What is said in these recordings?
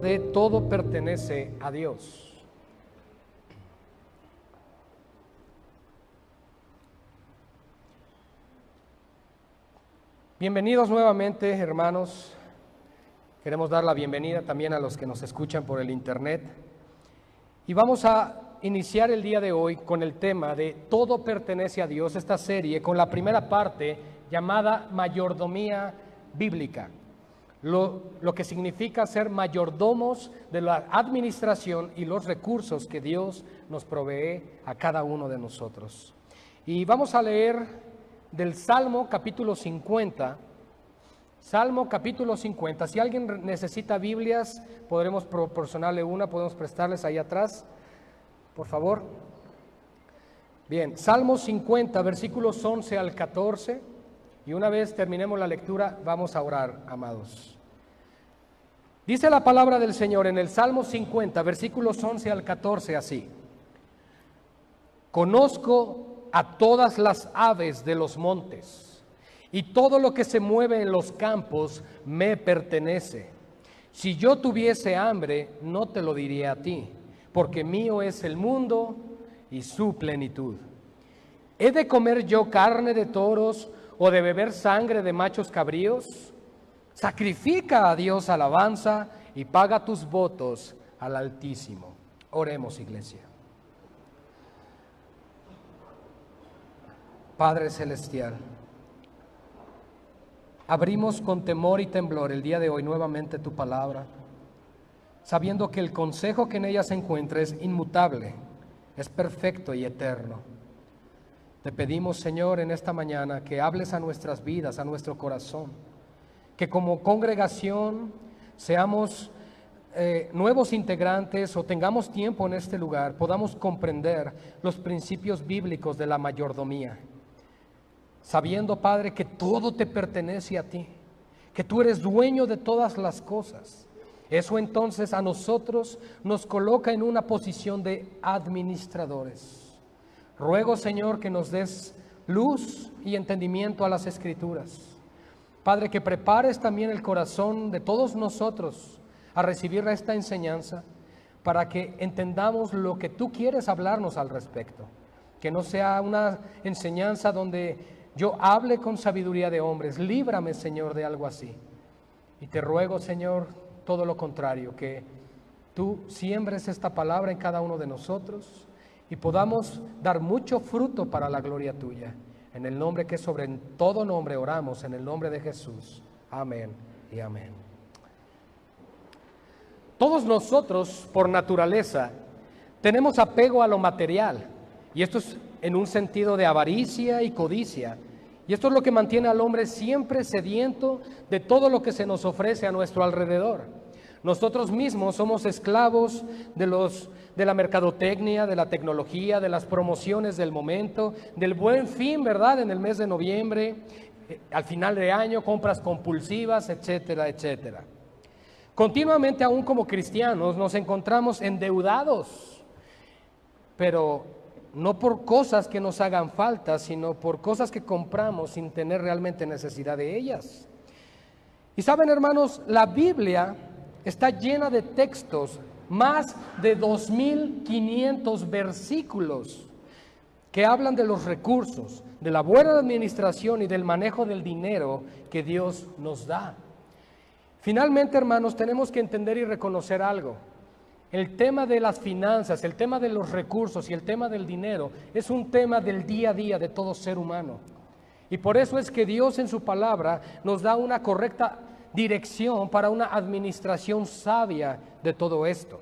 de Todo pertenece a Dios. Bienvenidos nuevamente, hermanos. Queremos dar la bienvenida también a los que nos escuchan por el internet. Y vamos a iniciar el día de hoy con el tema de Todo pertenece a Dios, esta serie, con la primera parte llamada Mayordomía Bíblica. Lo que significa ser mayordomos de la administración y los recursos que Dios nos provee a cada uno de nosotros. Y vamos a leer del Salmo capítulo 50. Salmo capítulo 50. Si alguien necesita Biblias, podremos proporcionarle una, podemos prestarles ahí atrás, por favor. Bien, Salmo 50, versículos 11 al 14. Y una vez terminemos la lectura, vamos a orar, amados. Dice la palabra del Señor en el Salmo 50, versículos 11 al 14, así: Conozco a todas las aves de los montes, y todo lo que se mueve en los campos me pertenece. Si yo tuviese hambre, no te lo diría a ti, porque mío es el mundo y su plenitud. ¿He de comer yo carne de toros o de beber sangre de machos cabríos? Sacrifica a Dios alabanza y paga tus votos al Altísimo. Oremos, iglesia. Padre Celestial, abrimos con temor y temblor el día de hoy nuevamente tu palabra, sabiendo que el consejo que en ella se encuentra es inmutable, es perfecto y eterno. Te pedimos, Señor, en esta mañana que hables a nuestras vidas, a nuestro corazón, que como congregación seamos nuevos integrantes o tengamos tiempo en este lugar, podamos comprender los principios bíblicos de la mayordomía, sabiendo, Padre, que todo te pertenece a ti, que tú eres dueño de todas las cosas. Eso entonces a nosotros nos coloca en una posición de administradores. Ruego, Señor, que nos des luz y entendimiento a las Escrituras. Padre, que prepares también el corazón de todos nosotros a recibir esta enseñanza para que entendamos lo que tú quieres hablarnos al respecto. Que no sea una enseñanza donde yo hable con sabiduría de hombres. Líbrame, Señor, de algo así. Y te ruego, Señor, todo lo contrario, que tú siembres esta palabra en cada uno de nosotros y podamos dar mucho fruto para la gloria tuya. En el nombre que sobre todo nombre oramos, en el nombre de Jesús. Amén y amén. Todos nosotros, por naturaleza, tenemos apego a lo material. Y esto es en un sentido de avaricia y codicia. Y esto es lo que mantiene al hombre siempre sediento de todo lo que se nos ofrece a nuestro alrededor. Nosotros mismos somos esclavos de la mercadotecnia, de la tecnología, de las promociones del momento, del Buen Fin, ¿verdad? En el mes de noviembre, al final de año, compras compulsivas, etcétera, etcétera. Continuamente, aún como cristianos, nos encontramos endeudados, pero no por cosas que nos hagan falta, sino por cosas que compramos sin tener realmente necesidad de ellas. Y saben, hermanos, la Biblia está llena de textos, más de 2,500 versículos que hablan de los recursos, de la buena administración y del manejo del dinero que Dios nos da. Finalmente, hermanos, tenemos que entender y reconocer algo. El tema de las finanzas, el tema de los recursos y el tema del dinero es un tema del día a día de todo ser humano. Y por eso es que Dios en su palabra nos da una correcta dirección para una administración sabia de todo esto.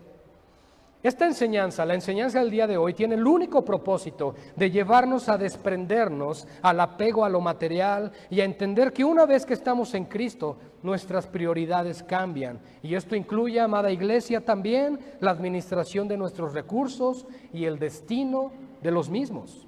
Esta enseñanza, la enseñanza del día de hoy, tiene el único propósito de llevarnos a desprendernos al apego a lo material y a entender que una vez que estamos en Cristo, nuestras prioridades cambian. Y esto incluye, amada iglesia, también la administración de nuestros recursos y el destino de los mismos.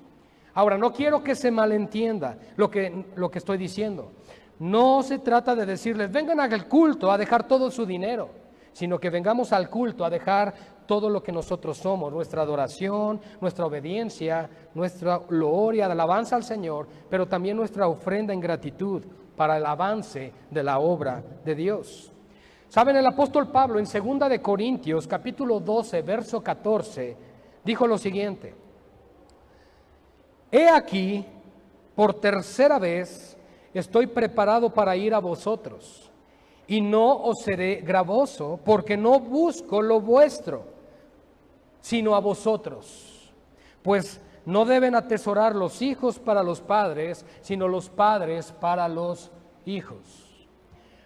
Ahora, no quiero que se malentienda lo que estoy diciendo. No se trata de decirles, vengan al culto a dejar todo su dinero, sino que vengamos al culto a dejar todo lo que nosotros somos, nuestra adoración, nuestra obediencia, nuestra gloria, alabanza al Señor, pero también nuestra ofrenda en gratitud para el avance de la obra de Dios. Saben, el apóstol Pablo en 2 de Corintios, capítulo 12, verso 14, dijo lo siguiente: He aquí, por tercera vez, estoy preparado para ir a vosotros, y no os seré gravoso, porque no busco lo vuestro, sino a vosotros. Pues no deben atesorar los hijos para los padres, sino los padres para los hijos.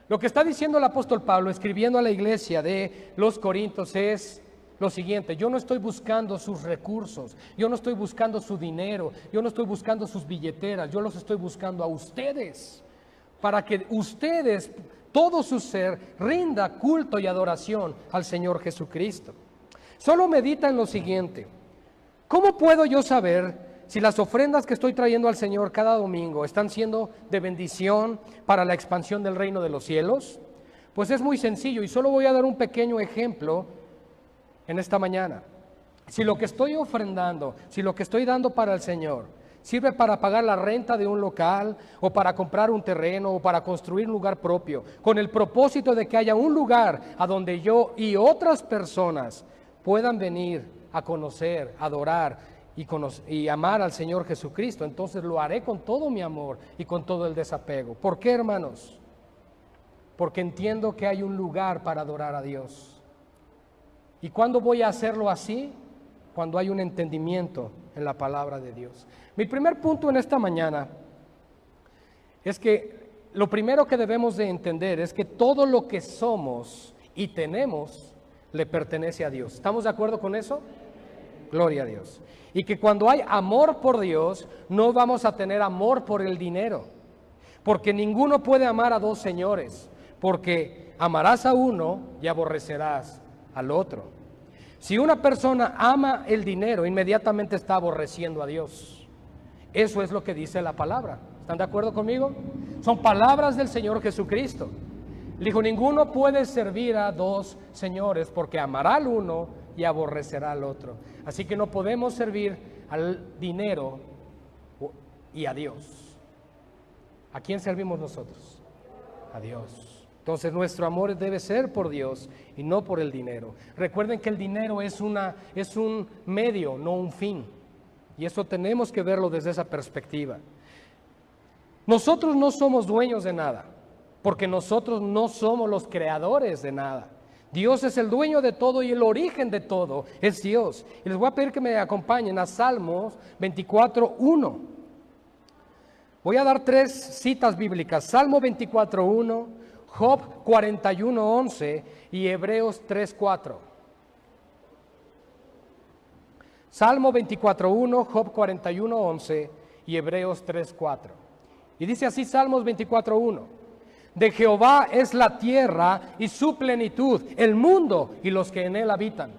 Lo que está diciendo el apóstol Pablo, escribiendo a la iglesia de los Corintios, es lo siguiente: yo no estoy buscando sus recursos, yo no estoy buscando su dinero, yo no estoy buscando sus billeteras, yo los estoy buscando a ustedes, para que ustedes, todo su ser, rinda culto y adoración al Señor Jesucristo. Solo medita en lo siguiente: ¿cómo puedo yo saber si las ofrendas que estoy trayendo al Señor cada domingo están siendo de bendición para la expansión del reino de los cielos? Pues es muy sencillo, y solo voy a dar un pequeño ejemplo en esta mañana. Si lo que estoy ofrendando, si lo que estoy dando para el Señor sirve para pagar la renta de un local, o para comprar un terreno, o para construir un lugar propio, con el propósito de que haya un lugar a donde yo y otras personas puedan venir a conocer, adorar y amar al Señor Jesucristo, entonces lo haré con todo mi amor y con todo el desapego. ¿Por qué, hermanos? Porque entiendo que hay un lugar para adorar a Dios. ¿Y cuándo voy a hacerlo así? Cuando hay un entendimiento en la palabra de Dios. Mi primer punto en esta mañana es que lo primero que debemos de entender es que todo lo que somos y tenemos le pertenece a Dios. ¿Estamos de acuerdo con eso? Gloria a Dios. Y que cuando hay amor por Dios, no vamos a tener amor por el dinero. Porque ninguno puede amar a dos señores, porque amarás a uno y aborrecerás al otro. Si una persona ama el dinero, inmediatamente está aborreciendo a Dios. Eso es lo que dice la palabra. ¿Están de acuerdo conmigo? Son palabras del Señor Jesucristo. Dijo: ninguno puede servir a dos señores, porque amará al uno y aborrecerá al otro. Así que no podemos servir al dinero y a Dios. ¿A quién servimos nosotros? A Dios. Entonces nuestro amor debe ser por Dios y no por el dinero. Recuerden que el dinero es un medio, no un fin. Y eso tenemos que verlo desde esa perspectiva. Nosotros no somos dueños de nada, porque nosotros no somos los creadores de nada. Dios es el dueño de todo, y el origen de todo es Dios. Y les voy a pedir que me acompañen a Salmos 24:1. Voy a dar 3 citas bíblicas: Salmo 24:1, Job 41:11 y Hebreos 3:4. Salmo 24:1, Job 41:11 y Hebreos 3:4. Y dice así Salmos 24:1: de Jehová es la tierra y su plenitud, el mundo y los que en él habitan.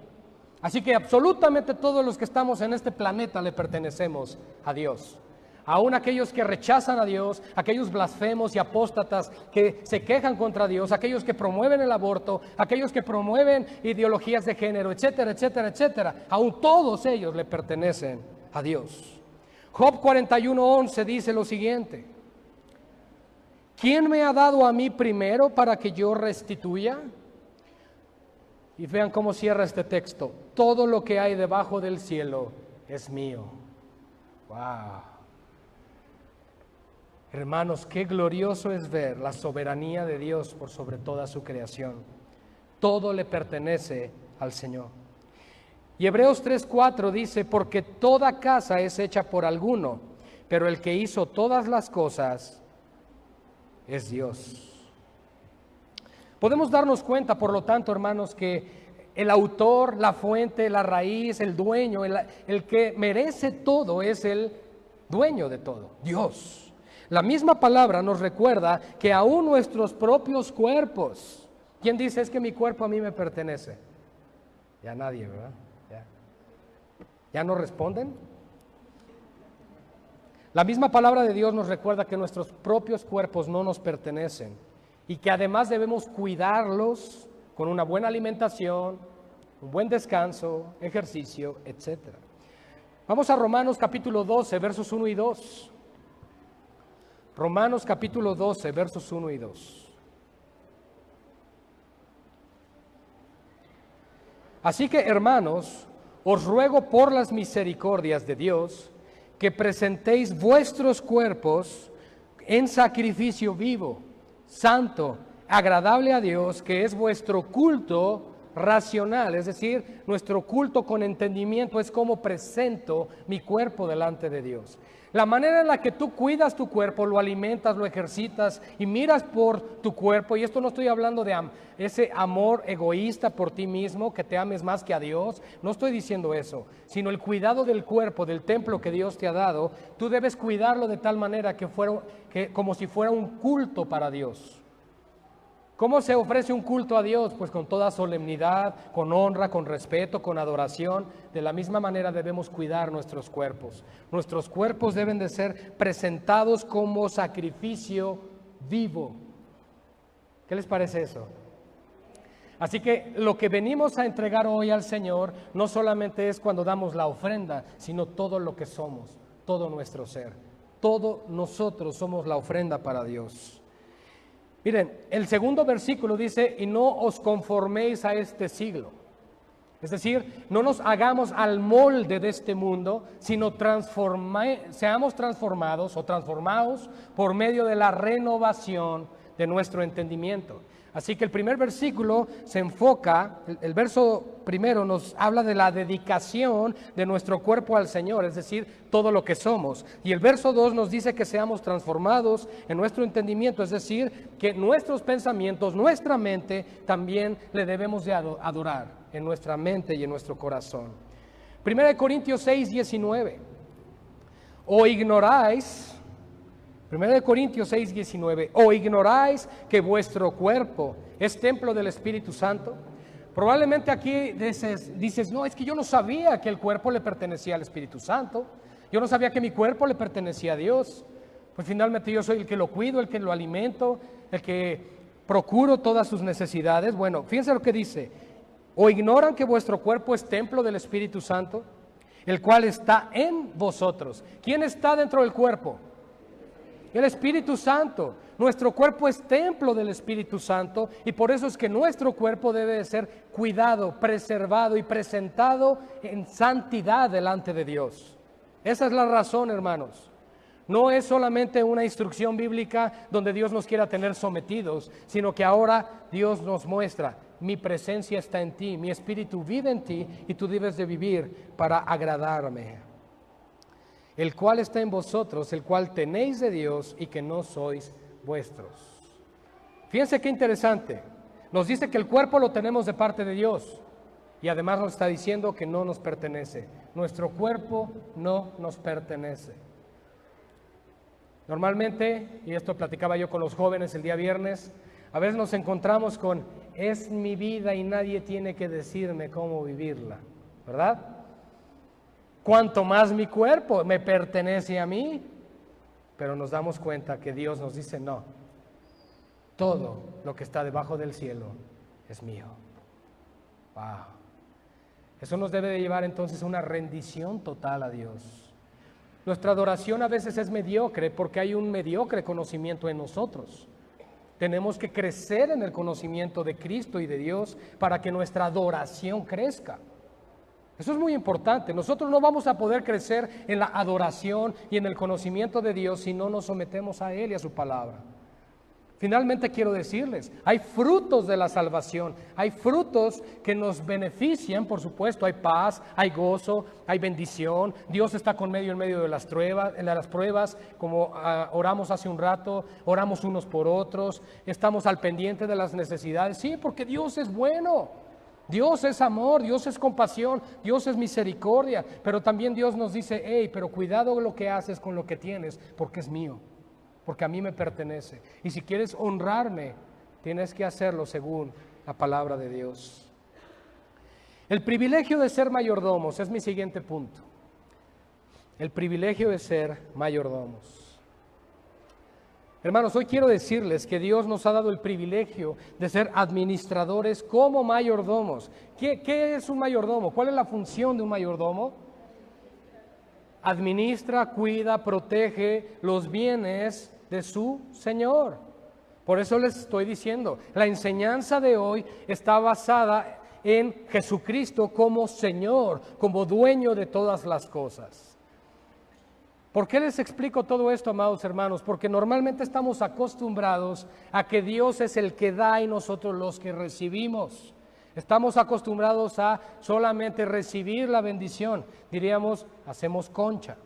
Así que absolutamente todos los que estamos en este planeta le pertenecemos a Dios. Aún aquellos que rechazan a Dios, aquellos blasfemos y apóstatas que se quejan contra Dios, aquellos que promueven el aborto, aquellos que promueven ideologías de género, etcétera, etcétera, etcétera, aún todos ellos le pertenecen a Dios. Job 41:11 dice lo siguiente: ¿quién me ha dado a mí primero para que yo restituya? Y vean cómo cierra este texto: todo lo que hay debajo del cielo es mío. Wow. Hermanos, qué glorioso es ver la soberanía de Dios por sobre toda su creación. Todo le pertenece al Señor. Y Hebreos 3:4 dice: porque toda casa es hecha por alguno, pero el que hizo todas las cosas es Dios. Podemos darnos cuenta, por lo tanto, hermanos, que el autor, la fuente, la raíz, el dueño, el que merece todo es el dueño de todo, Dios. La misma palabra nos recuerda que aún nuestros propios cuerpos, ¿quién dice es que mi cuerpo a mí me pertenece? Ya nadie, ¿verdad? ¿Ya no responden? La misma palabra de Dios nos recuerda que nuestros propios cuerpos no nos pertenecen y que además debemos cuidarlos con una buena alimentación, un buen descanso, ejercicio, etc. Vamos a Romanos capítulo 12, versos 1 y 2. Romanos capítulo 12, versos 1 y 2. Así que, hermanos, os ruego por las misericordias de Dios que presentéis vuestros cuerpos en sacrificio vivo, santo, agradable a Dios, que es vuestro culto racional, es decir, nuestro culto con entendimiento es como presento mi cuerpo delante de Dios. La manera en la que tú cuidas tu cuerpo, lo alimentas, lo ejercitas y miras por tu cuerpo, y esto no estoy hablando de ese amor egoísta por ti mismo, que te ames más que a Dios, no estoy diciendo eso, sino el cuidado del cuerpo, del templo que Dios te ha dado, tú debes cuidarlo de tal manera que como si fuera un culto para Dios. ¿Cómo se ofrece un culto a Dios? Pues con toda solemnidad, con honra, con respeto, con adoración. De la misma manera debemos cuidar nuestros cuerpos. Nuestros cuerpos deben de ser presentados como sacrificio vivo. ¿Qué les parece eso? Así que lo que venimos a entregar hoy al Señor no solamente es cuando damos la ofrenda, sino todo lo que somos, todo nuestro ser. Todos nosotros somos la ofrenda para Dios. Miren, el segundo versículo dice, y no os conforméis a este siglo. Es decir, no nos hagamos al molde de este mundo, sino seamos transformados o transformados por medio de la renovación de nuestro entendimiento. Así que el primer versículo se enfoca, el verso primero nos habla de la dedicación de nuestro cuerpo al Señor, es decir, todo lo que somos. Y el verso 2 nos dice que seamos transformados en nuestro entendimiento, es decir, que nuestros pensamientos, nuestra mente, también le debemos de adorar en nuestra mente y en nuestro corazón. 1 Corintios 6, 19. O ignoráis... 1 Corintios 6, 19, ¿o ignoráis que vuestro cuerpo es templo del Espíritu Santo? Probablemente aquí dices, no, es que yo no sabía que el cuerpo le pertenecía al Espíritu Santo, yo no sabía que mi cuerpo le pertenecía a Dios, pues finalmente yo soy el que lo cuido, el que lo alimento, el que procuro todas sus necesidades. Bueno, fíjense lo que dice, ¿o ignoran que vuestro cuerpo es templo del Espíritu Santo, el cual está en vosotros? ¿Quién está dentro del cuerpo? El Espíritu Santo. Nuestro cuerpo es templo del Espíritu Santo y por eso es que nuestro cuerpo debe de ser cuidado, preservado y presentado en santidad delante de Dios. Esa es la razón, hermanos. No es solamente una instrucción bíblica donde Dios nos quiera tener sometidos, sino que ahora Dios nos muestra, mi presencia está en ti, mi Espíritu vive en ti y tú debes de vivir para agradarme. El cual está en vosotros, el cual tenéis de Dios y que no sois vuestros. Fíjense qué interesante. Nos dice que el cuerpo lo tenemos de parte de Dios y además nos está diciendo que no nos pertenece. Nuestro cuerpo no nos pertenece. Normalmente, y esto platicaba yo con los jóvenes el día viernes, a veces nos encontramos con, es mi vida y nadie tiene que decirme cómo vivirla, ¿verdad? Cuanto más mi cuerpo me pertenece a mí, pero nos damos cuenta que Dios nos dice no, todo lo que está debajo del cielo es mío. Wow. Eso nos debe de llevar entonces a una rendición total a Dios. Nuestra adoración a veces es mediocre porque hay un mediocre conocimiento en nosotros. Tenemos que crecer en el conocimiento de Cristo y de Dios para que nuestra adoración crezca. Eso es muy importante. Nosotros no vamos a poder crecer en la adoración y en el conocimiento de Dios si no nos sometemos a Él y a su palabra. Finalmente quiero decirles, hay frutos de la salvación, hay frutos que nos benefician, por supuesto, hay paz, hay gozo, hay bendición, Dios está en medio de las pruebas, como oramos hace un rato, oramos unos por otros, estamos al pendiente de las necesidades, sí, porque Dios es bueno. Dios es amor, Dios es compasión, Dios es misericordia, pero también Dios nos dice, hey, pero cuidado lo que haces con lo que tienes, porque es mío, porque a mí me pertenece. Y si quieres honrarme, tienes que hacerlo según la palabra de Dios. El privilegio de ser mayordomos es mi siguiente punto. El privilegio de ser mayordomos. Hermanos, hoy quiero decirles que Dios nos ha dado el privilegio de ser administradores como mayordomos. ¿Qué es un mayordomo? ¿Cuál es la función de un mayordomo? Administra, cuida, protege los bienes de su Señor. Por eso les estoy diciendo, la enseñanza de hoy está basada en Jesucristo como Señor, como dueño de todas las cosas. ¿Por qué les explico todo esto, amados hermanos? Porque normalmente estamos acostumbrados a que Dios es el que da y nosotros los que recibimos. Estamos acostumbrados a solamente recibir la bendición. Diríamos, hacemos concha.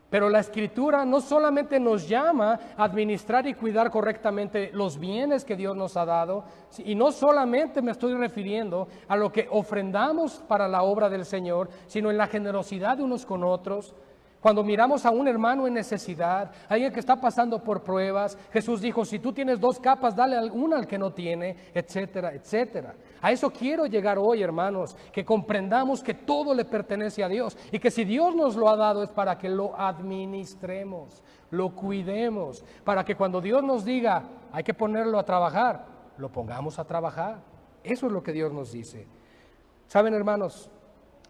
Pero la Escritura no solamente nos llama a administrar y cuidar correctamente los bienes que Dios nos ha dado, y no solamente me estoy refiriendo a lo que ofrendamos para la obra del Señor, sino en la generosidad de unos con otros. Cuando miramos a un hermano en necesidad, alguien que está pasando por pruebas, Jesús dijo, si tú tienes 2 capas, dale una al que no tiene, etcétera, etcétera. A eso quiero llegar hoy, hermanos, que comprendamos que todo le pertenece a Dios y que si Dios nos lo ha dado es para que lo administremos, lo cuidemos, para que cuando Dios nos diga, hay que ponerlo a trabajar, lo pongamos a trabajar. Eso es lo que Dios nos dice. ¿Saben, hermanos?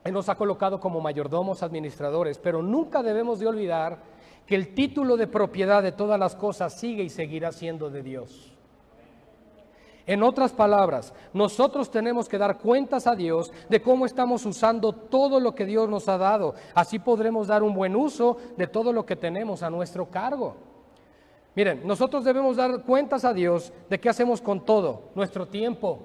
Él nos ha colocado como mayordomos, administradores, pero nunca debemos de olvidar que el título de propiedad de todas las cosas sigue y seguirá siendo de Dios. En otras palabras, nosotros tenemos que dar cuentas a Dios de cómo estamos usando todo lo que Dios nos ha dado. Así podremos dar un buen uso de todo lo que tenemos a nuestro cargo. Miren, nosotros debemos dar cuentas a Dios de qué hacemos con todo, nuestro tiempo,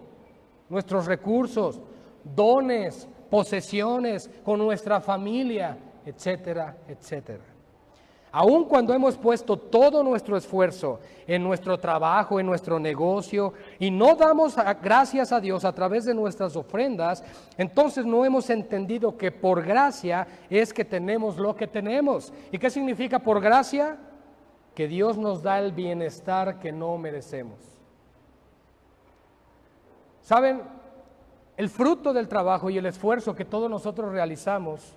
nuestros recursos, dones, posesiones, con nuestra familia, etcétera, etcétera. Aun cuando hemos puesto todo nuestro esfuerzo en nuestro trabajo, en nuestro negocio, y no damos gracias a Dios a través de nuestras ofrendas, entonces no hemos entendido que por gracia es que tenemos lo que tenemos. ¿Y qué significa por gracia? Que Dios nos da el bienestar que no merecemos. ¿Saben? El fruto del trabajo y el esfuerzo que todos nosotros realizamos,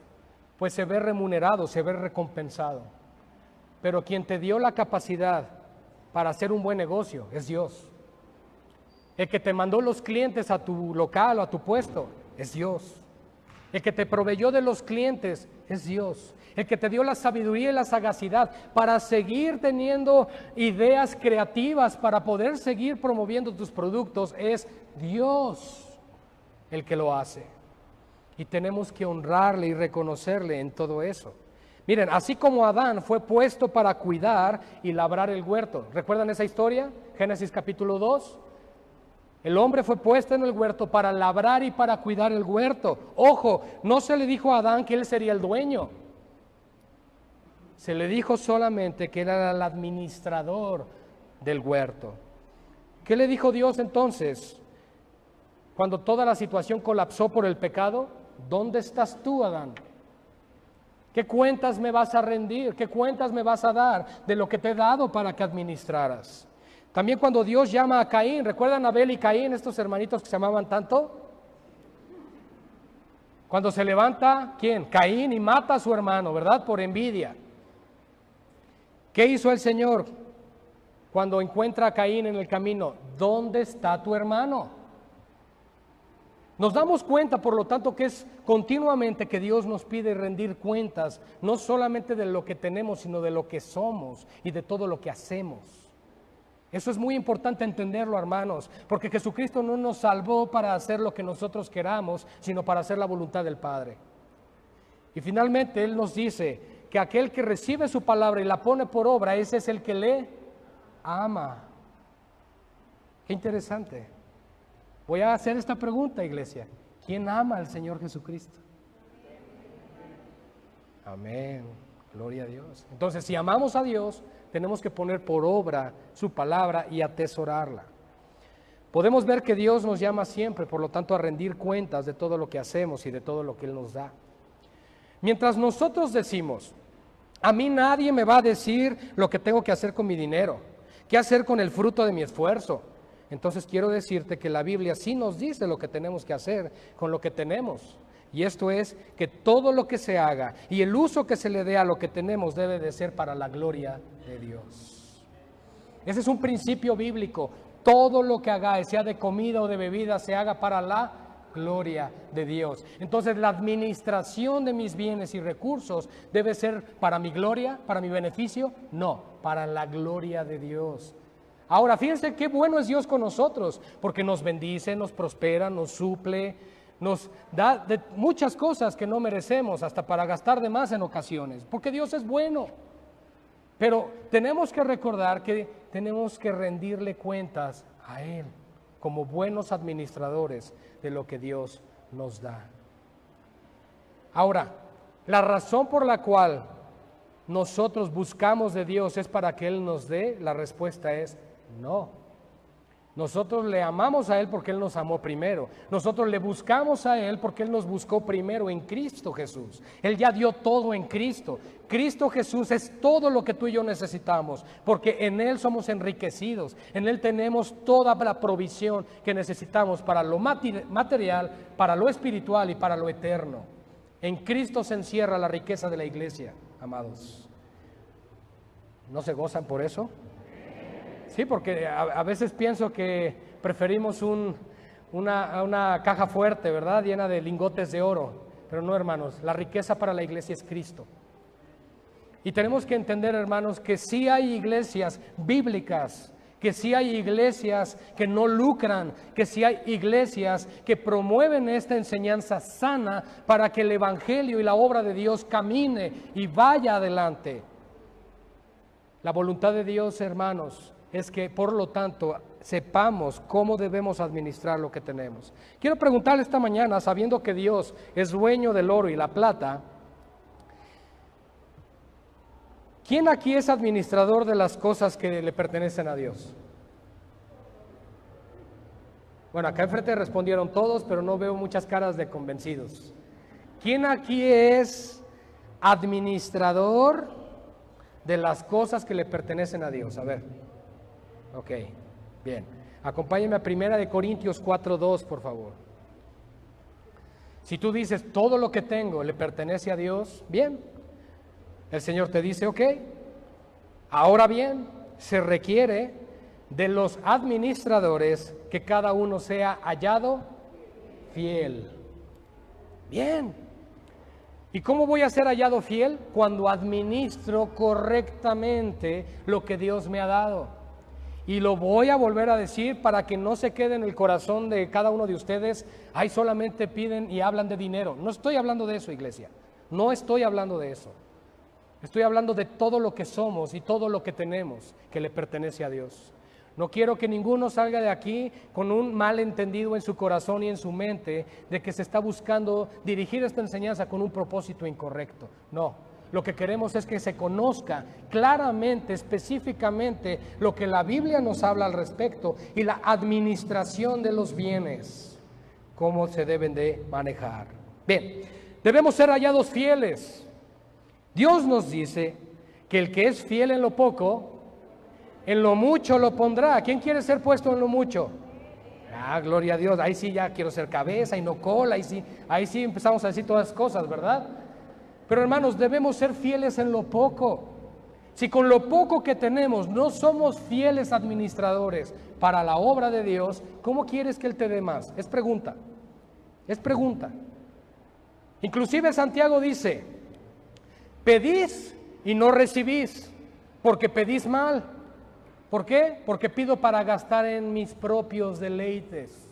pues se ve remunerado, se ve recompensado. Pero quien te dio la capacidad para hacer un buen negocio es Dios. El que te mandó los clientes a tu local o a tu puesto es Dios. El que te proveyó de los clientes es Dios. El que te dio la sabiduría y la sagacidad para seguir teniendo ideas creativas, para poder seguir promoviendo tus productos, es Dios el que lo hace. Y tenemos que honrarle y reconocerle en todo eso. Miren, así como Adán fue puesto para cuidar y labrar el huerto. ¿Recuerdan esa historia? Génesis capítulo 2. El hombre fue puesto en el huerto para labrar y para cuidar el huerto. Ojo, no se le dijo a Adán que él sería el dueño. Se le dijo solamente que él era el administrador del huerto. ¿Qué le dijo Dios entonces? Cuando toda la situación colapsó por el pecado, ¿dónde estás tú, Adán? ¿Qué cuentas me vas a rendir? ¿Qué cuentas me vas a dar de lo que te he dado para que administraras? También cuando Dios llama a Caín, ¿recuerdan a Abel y Caín, estos hermanitos que se amaban tanto? Cuando se levanta, ¿quién? Caín, y mata a su hermano, ¿verdad? Por envidia. ¿Qué hizo el Señor cuando encuentra a Caín en el camino? ¿Dónde está tu hermano? Nos damos cuenta, por lo tanto, que es continuamente que Dios nos pide rendir cuentas, no solamente de lo que tenemos, sino de lo que somos y de todo lo que hacemos. Eso es muy importante entenderlo, hermanos, porque Jesucristo no nos salvó para hacer lo que nosotros queramos, sino para hacer la voluntad del Padre. Y finalmente Él nos dice que aquel que recibe su palabra y la pone por obra, ese es el que le ama. Qué interesante. Voy a hacer esta pregunta, iglesia. ¿Quién ama al Señor Jesucristo? Amén. Gloria a Dios. Entonces, si amamos a Dios, tenemos que poner por obra su palabra y atesorarla. Podemos ver que Dios nos llama siempre, por lo tanto, a rendir cuentas de todo lo que hacemos y de todo lo que Él nos da. Mientras nosotros decimos, a mí nadie me va a decir lo que tengo que hacer con mi dinero, qué hacer con el fruto de mi esfuerzo. Entonces quiero decirte que la Biblia sí nos dice lo que tenemos que hacer con lo que tenemos. Y esto es que todo lo que se haga y el uso que se le dé a lo que tenemos debe de ser para la gloria de Dios. Ese es un principio bíblico. Todo lo que hagáis, sea de comida o de bebida, se haga para la gloria de Dios. Entonces la administración de mis bienes y recursos debe ser para mi gloria, para mi beneficio, no, para la gloria de Dios. Ahora, fíjense qué bueno es Dios con nosotros, porque nos bendice, nos prospera, nos suple, nos da de muchas cosas que no merecemos, hasta para gastar de más en ocasiones, porque Dios es bueno. Pero tenemos que recordar que tenemos que rendirle cuentas a Él, como buenos administradores de lo que Dios nos da. Ahora, la razón por la cual nosotros buscamos de Dios es para que Él nos dé, la respuesta es no. Nosotros le amamos a Él porque Él nos amó primero. Nosotros le buscamos a Él porque Él nos buscó primero en Cristo Jesús. Él ya dio todo en Cristo. Cristo Jesús es todo lo que tú y yo necesitamos, porque en Él somos enriquecidos. En Él tenemos toda la provisión que necesitamos para lo material, para lo espiritual y para lo eterno. En Cristo se encierra la riqueza de la iglesia, amados. ¿No se gozan por eso? Sí, porque a veces pienso que preferimos una caja fuerte, ¿verdad? Llena de lingotes de oro. Pero no, hermanos, la riqueza para la iglesia es Cristo. Y tenemos que entender, hermanos, que sí hay iglesias bíblicas, que sí hay iglesias que no lucran, que sí hay iglesias que promueven esta enseñanza sana para que el evangelio y la obra de Dios camine y vaya adelante. La voluntad de Dios, hermanos, es que por lo tanto sepamos cómo debemos administrar lo que tenemos. Quiero preguntarle esta mañana, sabiendo que Dios es dueño del oro y la plata, ¿quién aquí es administrador de las cosas que le pertenecen a Dios? Bueno, acá enfrente respondieron todos, pero no veo muchas caras de convencidos. ¿Quién aquí es administrador de las cosas que le pertenecen a Dios? A ver. Ok, bien. Acompáñenme a 1 Corintios 4:2, por favor. Si tú dices, todo lo que tengo le pertenece a Dios, bien. El Señor te dice, ok. Ahora bien, se requiere de los administradores que cada uno sea hallado fiel. Bien. ¿Y cómo voy a ser hallado fiel? Cuando administro correctamente lo que Dios me ha dado. Y lo voy a volver a decir para que no se quede en el corazón de cada uno de ustedes, ay, solamente piden y hablan de dinero. No estoy hablando de eso, iglesia. No estoy hablando de eso. Estoy hablando de todo lo que somos y todo lo que tenemos que le pertenece a Dios. No quiero que ninguno salga de aquí con un malentendido en su corazón y en su mente de que se está buscando dirigir esta enseñanza con un propósito incorrecto. No. Lo que queremos es que se conozca claramente, específicamente, lo que la Biblia nos habla al respecto y la administración de los bienes, cómo se deben de manejar. Bien, debemos ser hallados fieles. Dios nos dice que el que es fiel en lo poco, en lo mucho lo pondrá. ¿Quién quiere ser puesto en lo mucho? Ah, gloria a Dios. Ahí sí ya quiero ser cabeza y no cola. Ahí sí empezamos a decir todas las cosas, ¿verdad? Pero hermanos, debemos ser fieles en lo poco. Si con lo poco que tenemos no somos fieles administradores para la obra de Dios, ¿cómo quieres que Él te dé más? Es pregunta. Es pregunta. Inclusive Santiago dice, pedís y no recibís, porque pedís mal. ¿Por qué? Porque pido para gastar en mis propios deleites.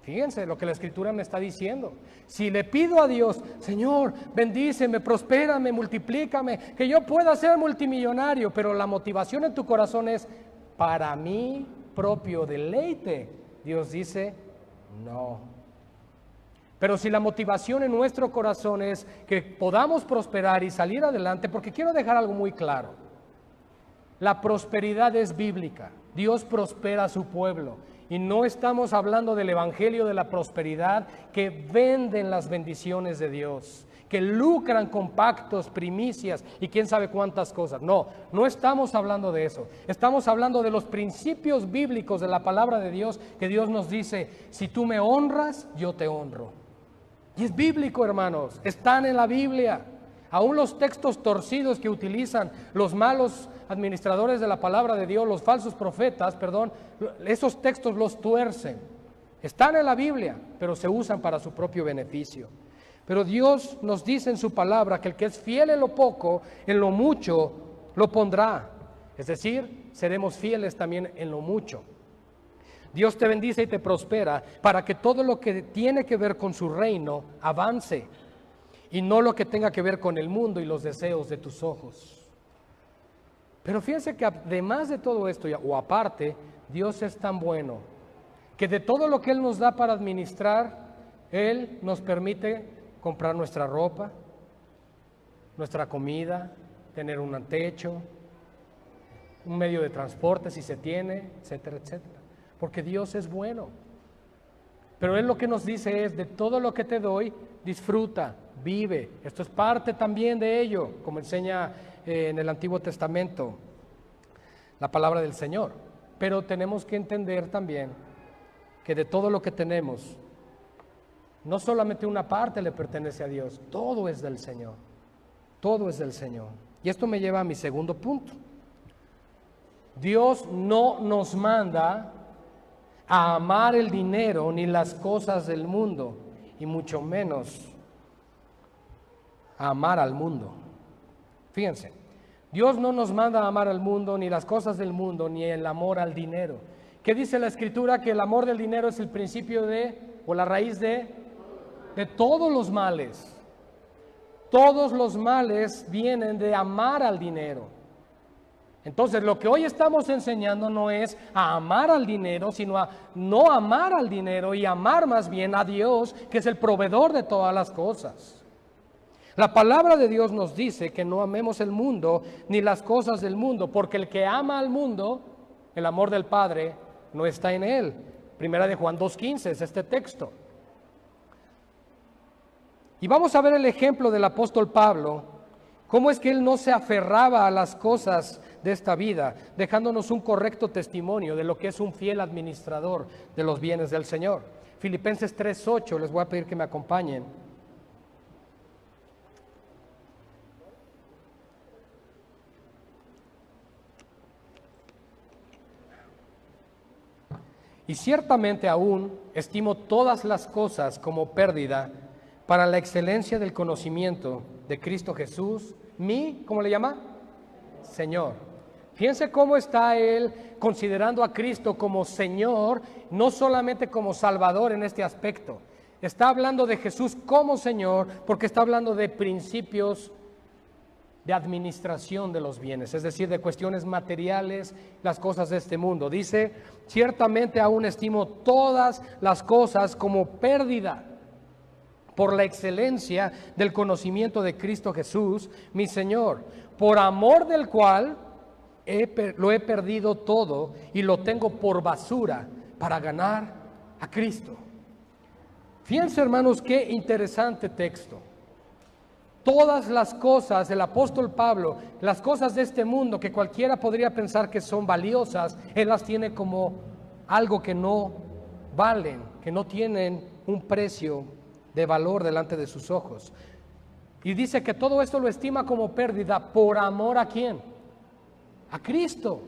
Fíjense lo que la Escritura me está diciendo. Si le pido a Dios, Señor, bendíceme, prospérame, multiplícame, que yo pueda ser multimillonario, pero la motivación en tu corazón es para mi propio deleite, Dios dice, no. Pero si la motivación en nuestro corazón es que podamos prosperar y salir adelante, porque quiero dejar algo muy claro. La prosperidad es bíblica. Dios prospera a su pueblo. Y no estamos hablando del evangelio de la prosperidad que venden las bendiciones de Dios, que lucran con pactos, primicias y quién sabe cuántas cosas. No, no estamos hablando de eso. Estamos hablando de los principios bíblicos de la palabra de Dios, que Dios nos dice, si tú me honras, yo te honro. Y es bíblico, hermanos, están en la Biblia. Aún los textos torcidos que utilizan los malos administradores de la palabra de Dios, los falsos profetas, perdón, esos textos los tuercen. Están en la Biblia, pero se usan para su propio beneficio. Pero Dios nos dice en su palabra que el que es fiel en lo poco, en lo mucho lo pondrá. Es decir, seremos fieles también en lo mucho. Dios te bendice y te prospera para que todo lo que tiene que ver con su reino avance y no lo que tenga que ver con el mundo y los deseos de tus ojos. Pero fíjense que además de todo esto, o aparte, Dios es tan bueno que de todo lo que Él nos da para administrar, Él nos permite comprar nuestra ropa, nuestra comida, tener un techo, un medio de transporte si se tiene, etcétera, etcétera. Porque Dios es bueno. Pero Él lo que nos dice es, de todo lo que te doy, disfruta, vive. Esto es parte también de ello, como enseña en el Antiguo Testamento la palabra del Señor. Pero tenemos que entender también que de todo lo que tenemos, no solamente una parte le pertenece a Dios, todo es del Señor. Todo es del Señor. Y esto me lleva a mi segundo punto. Dios no nos manda a amar el dinero ni las cosas del mundo, y mucho menos a amar al mundo. Fíjense, Dios no nos manda a amar al mundo, ni las cosas del mundo, ni el amor al dinero. ¿Qué dice la Escritura? Que el amor del dinero es el principio o la raíz de todos los males. Todos los males vienen de amar al dinero. Entonces, lo que hoy estamos enseñando no es a amar al dinero, sino a no amar al dinero y amar más bien a Dios, que es el proveedor de todas las cosas. La palabra de Dios nos dice que no amemos el mundo ni las cosas del mundo, porque el que ama al mundo, el amor del Padre no está en él. Primera de Juan 2:15 es este texto. Y vamos a ver el ejemplo del apóstol Pablo, cómo es que él no se aferraba a las cosas de esta vida, dejándonos un correcto testimonio de lo que es un fiel administrador de los bienes del Señor. Filipenses 3:8, les voy a pedir que me acompañen. Y ciertamente aún estimo todas las cosas como pérdida para la excelencia del conocimiento de Cristo Jesús, ¿cómo le llama? Señor. Fíjense cómo está él considerando a Cristo como Señor, no solamente como Salvador en este aspecto. Está hablando de Jesús como Señor porque está hablando de principios de administración de los bienes, es decir, de cuestiones materiales, las cosas de este mundo. Dice, ciertamente aún estimo todas las cosas como pérdida por la excelencia del conocimiento de Cristo Jesús, mi Señor, por amor del cual lo he perdido todo y lo tengo por basura para ganar a Cristo. Fíjense, hermanos, qué interesante texto. Todas las cosas, el apóstol Pablo, las cosas de este mundo que cualquiera podría pensar que son valiosas, él las tiene como algo que no valen, que no tienen un precio de valor delante de sus ojos. Y dice que todo esto lo estima como pérdida por amor ¿a quién? A Cristo,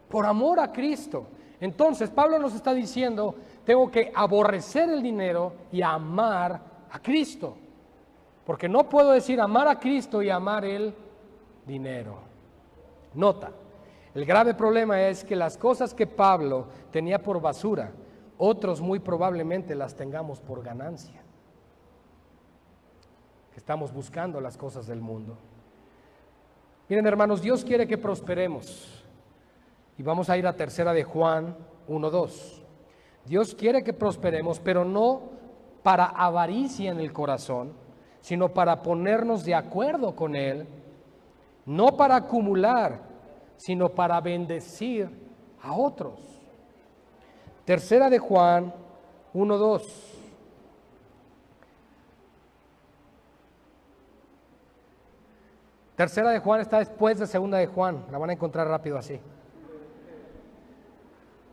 por amor a Cristo. Entonces Pablo nos está diciendo, tengo que aborrecer el dinero y amar a Cristo. Porque no puedo decir amar a Cristo y amar el dinero. Nota, el grave problema es que las cosas que Pablo tenía por basura, otros muy probablemente las tengamos por ganancia. Que estamos buscando las cosas del mundo. Miren, hermanos, Dios quiere que prosperemos. Y vamos a ir a 3 de Juan 1:2. Dios quiere que prosperemos, pero no para avaricia en el corazón, sino para ponernos de acuerdo con Él, no para acumular, sino para bendecir a otros. 3 de Juan 1:2. Tercera de Juan está después de 2 de Juan, la van a encontrar rápido así.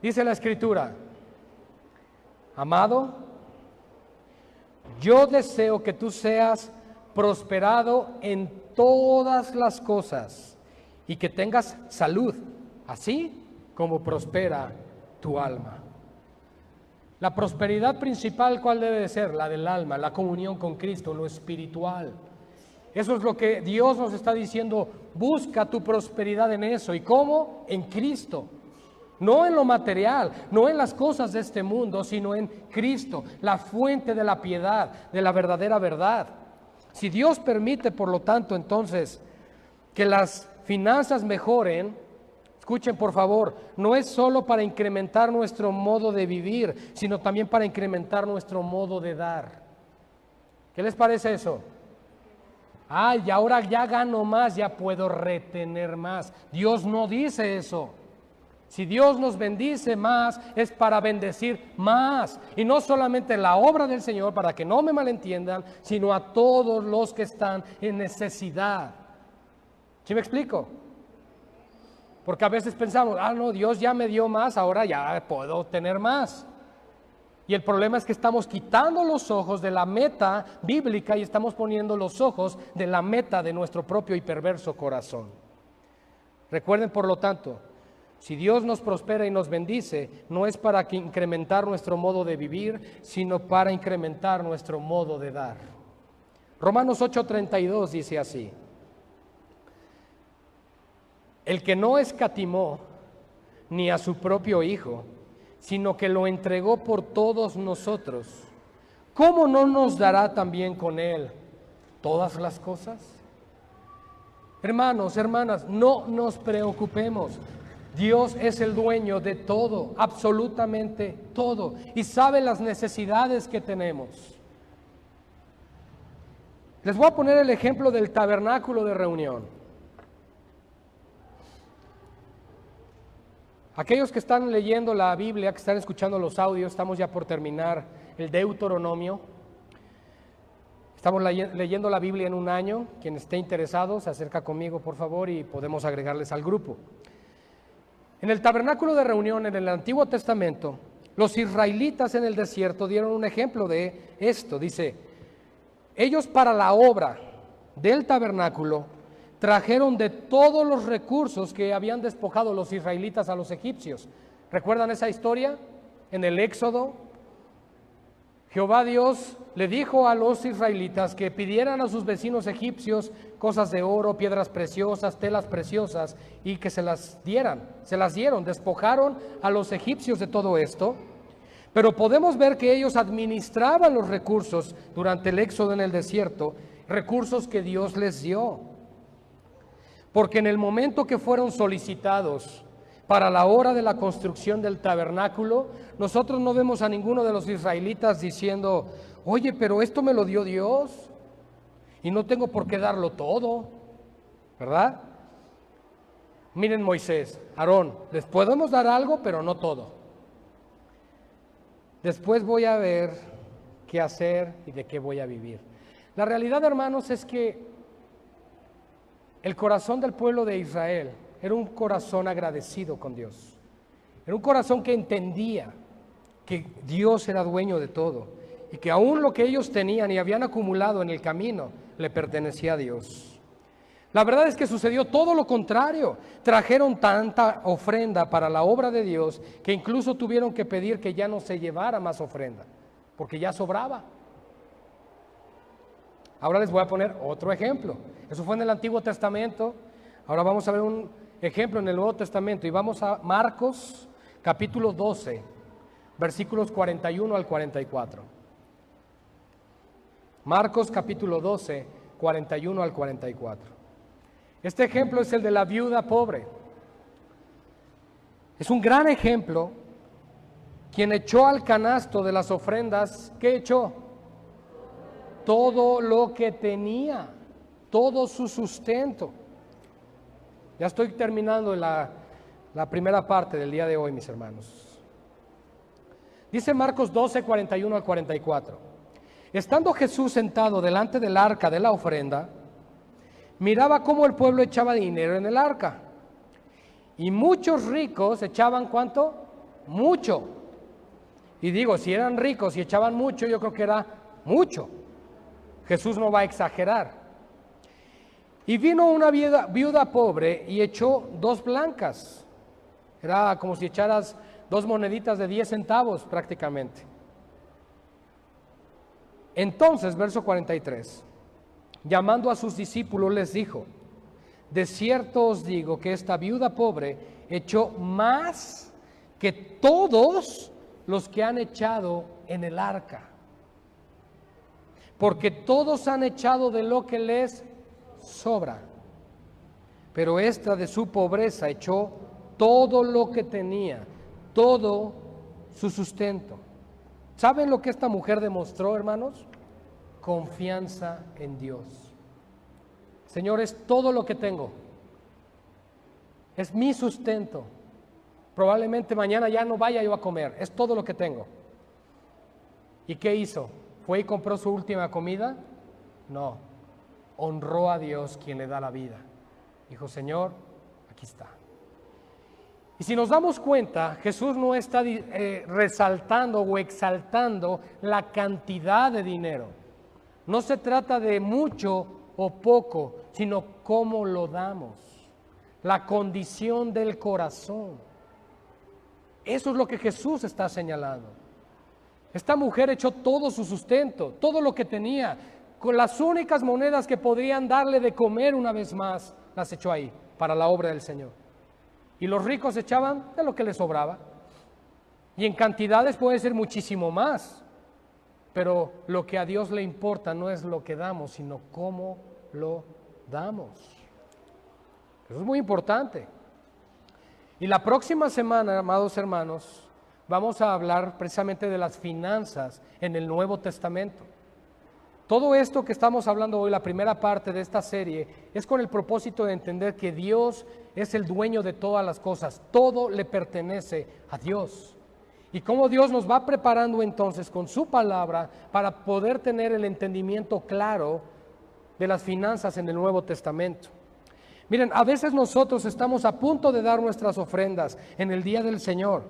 Dice la Escritura, amado, yo deseo que tú seas prosperado en todas las cosas y que tengas salud, así como prospera tu alma. La prosperidad principal, ¿cuál debe de ser? La del alma, la comunión con Cristo, lo espiritual. Eso es lo que Dios nos está diciendo, busca tu prosperidad en eso. ¿Y cómo? En Cristo. No en lo material, no en las cosas de este mundo, sino en Cristo, la fuente de la piedad, de la verdadera verdad. Si Dios permite, por lo tanto, entonces, que las finanzas mejoren, escuchen por favor, no es solo para incrementar nuestro modo de vivir, sino también para incrementar nuestro modo de dar. ¿Qué les parece eso? Y ahora ya gano más, ya puedo retener más. Dios no dice eso. Si Dios nos bendice más, es para bendecir más. Y no solamente la obra del Señor, para que no me malentiendan, sino a todos los que están en necesidad. ¿Sí me explico? Porque a veces pensamos, no, Dios ya me dio más, ahora ya puedo tener más. Y el problema es que estamos quitando los ojos de la meta bíblica y estamos poniendo los ojos de la meta de nuestro propio y perverso corazón. Recuerden, por lo tanto, si Dios nos prospera y nos bendice, no es para incrementar nuestro modo de vivir, sino para incrementar nuestro modo de dar. Romanos 8:32 dice así: el que no escatimó ni a su propio Hijo, sino que lo entregó por todos nosotros, ¿cómo no nos dará también con Él todas las cosas? Hermanos, hermanas, no nos preocupemos. Dios es el dueño de todo, absolutamente todo, y sabe las necesidades que tenemos. Les voy a poner el ejemplo del tabernáculo de reunión. Aquellos que están leyendo la Biblia, que están escuchando los audios, estamos ya por terminar el Deuteronomio. Estamos leyendo la Biblia en un año. Quien esté interesado se acerca conmigo, por favor, y podemos agregarles al grupo. En el tabernáculo de reunión en el Antiguo Testamento, los israelitas en el desierto dieron un ejemplo de esto. Dice, ellos para la obra del tabernáculo trajeron de todos los recursos que habían despojado los israelitas a los egipcios. ¿Recuerdan esa historia? En el Éxodo, Jehová Dios le dijo a los israelitas que pidieran a sus vecinos egipcios cosas de oro, piedras preciosas, telas preciosas, y que se las dieran. Se las dieron, despojaron a los egipcios de todo esto. Pero podemos ver que ellos administraban los recursos durante el éxodo en el desierto, recursos que Dios les dio. Porque en el momento que fueron solicitados para la hora de la construcción del tabernáculo, nosotros no vemos a ninguno de los israelitas diciendo, oye, pero esto me lo dio Dios y no tengo por qué darlo todo, ¿verdad? Miren Moisés, Aarón, les podemos dar algo, pero no todo. Después voy a ver qué hacer y de qué voy a vivir. La realidad, hermanos, es que el corazón del pueblo de Israel era un corazón agradecido con Dios. Era un corazón que entendía que Dios era dueño de todo y que aún lo que ellos tenían y habían acumulado en el camino le pertenecía a Dios. La verdad es que sucedió todo lo contrario. Trajeron tanta ofrenda para la obra de Dios que incluso tuvieron que pedir que ya no se llevara más ofrenda, porque ya sobraba. Ahora les voy a poner otro ejemplo. Eso fue en el Antiguo Testamento. Ahora vamos a ver un ejemplo en el Nuevo Testamento y vamos a Marcos capítulo 12, versículos 41 al 44. Marcos capítulo 12, 41 al 44. Este ejemplo es el de la viuda pobre. Es un gran ejemplo. Quien echó al canasto de las ofrendas, ¿qué echó? Todo lo que tenía, todo su sustento. Ya estoy terminando la primera parte del día de hoy, mis hermanos. Dice Marcos 12, 41 al 44. Estando Jesús sentado delante del arca de la ofrenda, miraba cómo el pueblo echaba dinero en el arca. Y muchos ricos echaban ¿cuánto? Mucho. Y digo, si eran ricos y echaban mucho, yo creo que era mucho. Jesús no va a exagerar. Y vino una viuda pobre y echó 2 blancas. Era como si echaras 2 moneditas de 10 centavos prácticamente. Entonces, verso 43. Llamando a sus discípulos les dijo: de cierto os digo que esta viuda pobre echó más que todos los que han echado en el arca, porque todos han echado de lo que les sobra, pero esta de su pobreza echó todo lo que tenía, todo su sustento. ¿Saben lo que esta mujer demostró, hermanos? Confianza en Dios. Señor, es todo lo que tengo, es mi sustento. Probablemente mañana ya no vaya yo a comer, es todo lo que tengo. ¿Y qué hizo? ¿Fue y compró su última comida? No, honró a Dios quien le da la vida. Dijo: Señor, aquí está. Y si nos damos cuenta, Jesús no está resaltando o exaltando la cantidad de dinero. No se trata de mucho o poco, sino cómo lo damos, la condición del corazón. Eso es lo que Jesús está señalando. Esta mujer echó todo su sustento, todo lo que tenía, con las únicas monedas que podrían darle de comer una vez más, las echó ahí para la obra del Señor. Y los ricos echaban de lo que les sobraba. Y en cantidades puede ser muchísimo más. Pero lo que a Dios le importa no es lo que damos, sino cómo lo damos. Eso es muy importante. Y la próxima semana, amados hermanos, vamos a hablar precisamente de las finanzas en el Nuevo Testamento. Todo esto que estamos hablando hoy, la primera parte de esta serie, es con el propósito de entender que Dios es el dueño de todas las cosas. Todo le pertenece a Dios. Y cómo Dios nos va preparando entonces con su palabra para poder tener el entendimiento claro de las finanzas en el Nuevo Testamento. Miren, a veces nosotros estamos a punto de dar nuestras ofrendas en el día del Señor.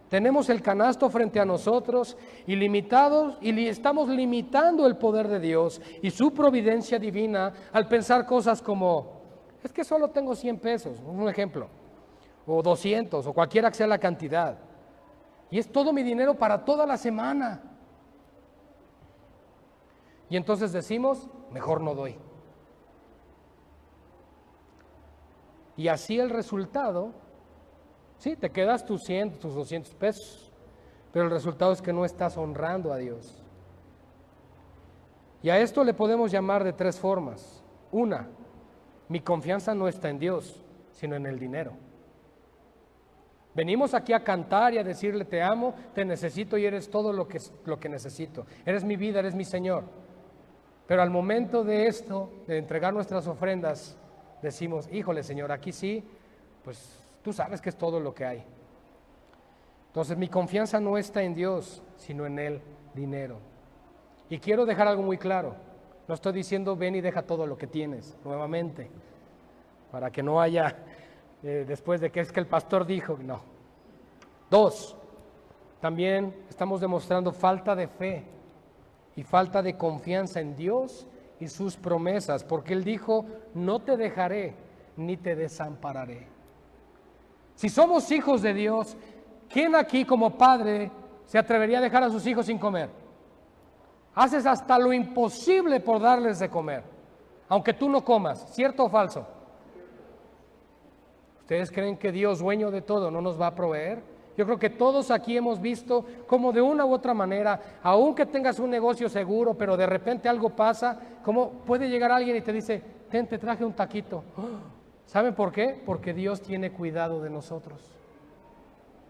Tenemos el canasto frente a nosotros y estamos limitando el poder de Dios y su providencia divina al pensar cosas como: es que solo tengo 100 pesos, un ejemplo, o 200, o cualquiera que sea la cantidad. Y es todo mi dinero para toda la semana. Y entonces decimos: mejor no doy. Y así el resultado, sí, te quedas tus 100, tus 200 pesos, pero el resultado es que no estás honrando a Dios. Y a esto le podemos llamar de 3 formas. Una, mi confianza no está en Dios, sino en el dinero. Venimos aquí a cantar y a decirle: te amo, te necesito y eres todo lo que necesito. Eres mi vida, eres mi Señor. Pero al momento de esto, de entregar nuestras ofrendas, decimos: híjole, Señor, aquí sí, pues tú sabes que es todo lo que hay. Entonces mi confianza no está en Dios, sino en el dinero. Y quiero dejar algo muy claro. No estoy diciendo: ven y deja todo lo que tienes, nuevamente, para que no haya después de que es que el pastor dijo. No. 2, también estamos demostrando falta de fe y falta de confianza en Dios y sus promesas, porque Él dijo: no te dejaré ni te desampararé. Si somos hijos de Dios, ¿quién aquí como padre se atrevería a dejar a sus hijos sin comer? Haces hasta lo imposible por darles de comer, aunque tú no comas, ¿cierto o falso? ¿Ustedes creen que Dios, dueño de todo, no nos va a proveer? Yo creo que todos aquí hemos visto cómo de una u otra manera, aunque tengas un negocio seguro, pero de repente algo pasa, cómo puede llegar alguien y te dice: ten, te traje un taquito. ¿Saben por qué? Porque Dios tiene cuidado de nosotros.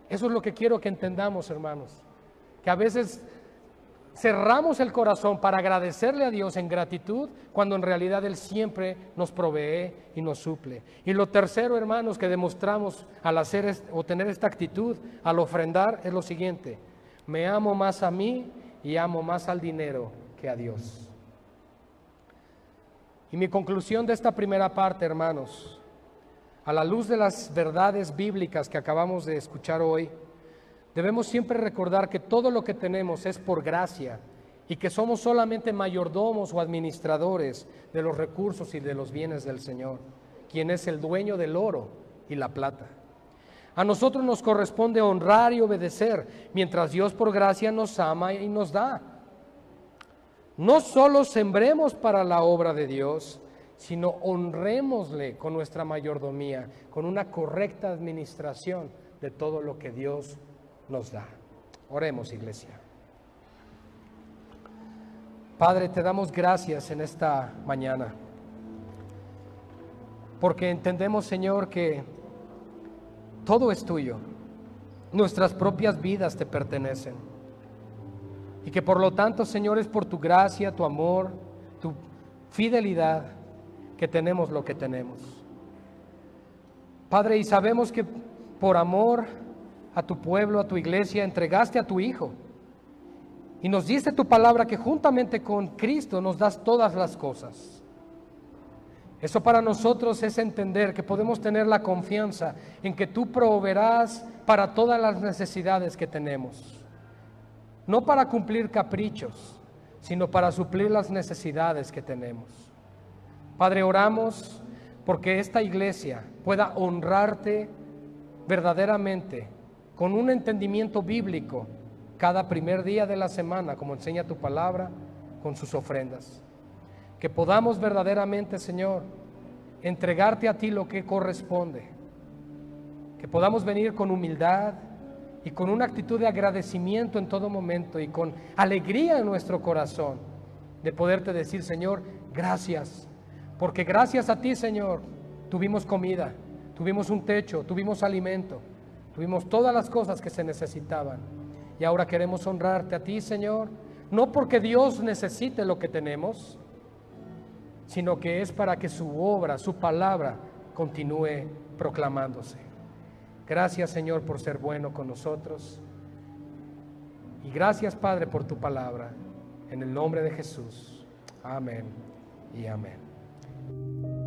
Eso es lo que quiero que entendamos, hermanos, que a veces cerramos el corazón para agradecerle a Dios en gratitud, cuando en realidad Él siempre nos provee y nos suple. Y lo tercero, hermanos, que demostramos al hacer o tener esta actitud, al ofrendar, es lo siguiente: me amo más a mí y amo más al dinero que a Dios. Y mi conclusión de esta primera parte, hermanos, a la luz de las verdades bíblicas que acabamos de escuchar hoy, debemos siempre recordar que todo lo que tenemos es por gracia y que somos solamente mayordomos o administradores de los recursos y de los bienes del Señor, quien es el dueño del oro y la plata. A nosotros nos corresponde honrar y obedecer, mientras Dios por gracia nos ama y nos da. no solo sembremos para la obra de Dios, sino honrémosle con nuestra mayordomía, con una correcta administración de todo lo que Dios nos da. Oremos, iglesia. Padre, te damos gracias en esta mañana, porque entendemos, Señor, que todo es tuyo. Nuestras propias vidas te pertenecen. Y que por lo tanto, Señor, es por tu gracia, tu amor, tu fidelidad que tenemos lo que tenemos. Padre, y sabemos que por amor a tu pueblo, a tu iglesia, entregaste a tu Hijo. Y nos diste tu palabra que juntamente con Cristo nos das todas las cosas. Eso para nosotros es entender que podemos tener la confianza en que tú proveerás para todas las necesidades que tenemos. No para cumplir caprichos, sino para suplir las necesidades que tenemos. Padre, oramos porque esta iglesia pueda honrarte verdaderamente con un entendimiento bíblico cada primer día de la semana, como enseña tu palabra, con sus ofrendas. Que podamos verdaderamente, Señor, entregarte a ti lo que corresponde. Que podamos venir con humildad y con una actitud de agradecimiento en todo momento y con alegría en nuestro corazón de poderte decir, Señor, gracias. Porque gracias a ti, Señor, tuvimos comida, tuvimos un techo, tuvimos alimento, tuvimos todas las cosas que se necesitaban. Y ahora queremos honrarte a ti, Señor, no porque Dios necesite lo que tenemos, sino que es para que su obra, su palabra, continúe proclamándose. Gracias, Señor, por ser bueno con nosotros. Y gracias, Padre, por tu palabra. En el nombre de Jesús. Amén y amén.